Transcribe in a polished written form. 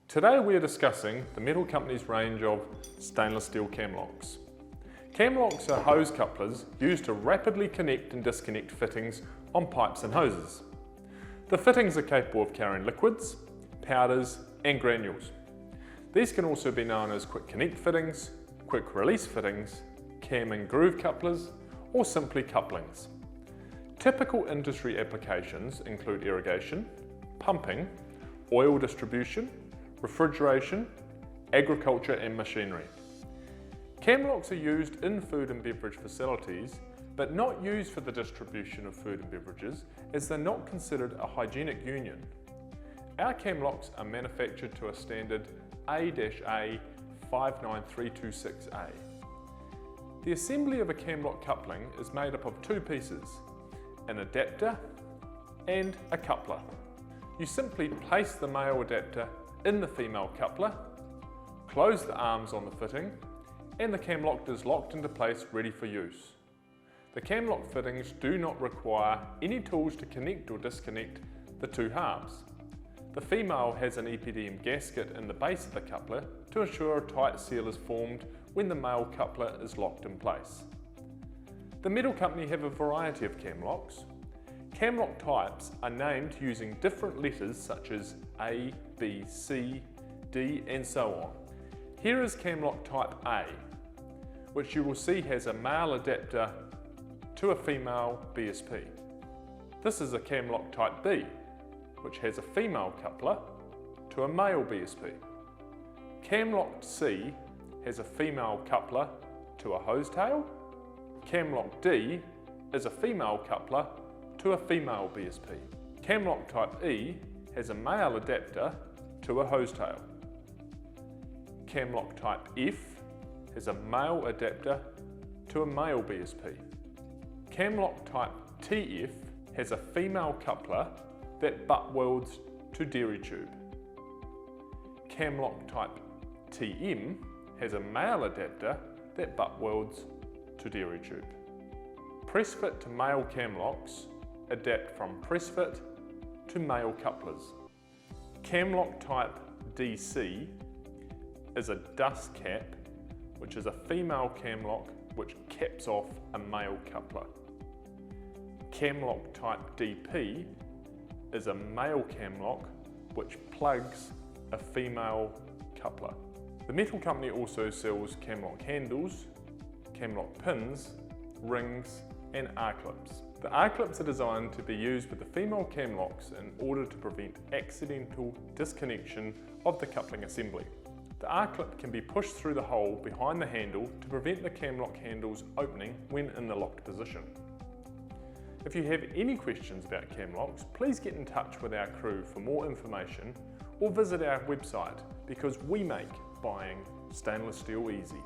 Today we are discussing the metal company's range of stainless steel Camlocks. Camlocks are hose couplers used to rapidly connect and disconnect fittings on pipes and hoses. The fittings are capable of carrying liquids, powders and granules. These can also be known as quick connect fittings, quick release fittings, cam and groove couplers, or simply couplings. Typical industry applications include irrigation, pumping, oil distribution, refrigeration, agriculture and machinery. Camlocks are used in food and beverage facilities, but not used for the distribution of food and beverages as they're not considered a hygienic union. Our Camlocks are manufactured to a standard A-A 59326A. The assembly of a Camlock coupling is made up of two pieces, an adapter and a coupler. You simply place the male adapter in the female coupler, close the arms on the fitting, and the Camlock is locked into place ready for use. The Camlock fittings do not require any tools to connect or disconnect the two halves. The female has an EPDM gasket in the base of the coupler to ensure a tight seal is formed when the male coupler is locked in place. The metal company have a variety of Camlocks. Camlock Types are named using different letters such as A, B, C, D and so on. Here is Camlock Type A, which you will see has a male adapter to a female BSP. This is a Camlock Type B, which has a female coupler to a male BSP. Camlock C has a female coupler to a hose tail. Camlock D is a female coupler to a female BSP. Camlock Type E has a male adapter to a hose tail. Camlock Type F has a male adapter to a male BSP. Camlock Type TF has a female coupler that butt welds to dairy tube. Camlock Type TM has a male adapter that butt welds to dairy tube. Press fit to male Camlocks adapt from press fit to male couplers. Camlock Type DC is a dust cap, which is a female Camlock which caps off a male coupler. Camlock Type DP is a male Camlock which plugs a female coupler. The metal company also sells Camlock handles, Camlock pins, rings and R-clips. The R-clips are designed to be used with the female Camlocks in order to prevent accidental disconnection of the coupling assembly. The R-clip can be pushed through the hole behind the handle to prevent the Camlock handles opening when in the locked position. If you have any questions about Camlocks, please get in touch with our crew for more information or visit our website because we make buying stainless steel easy.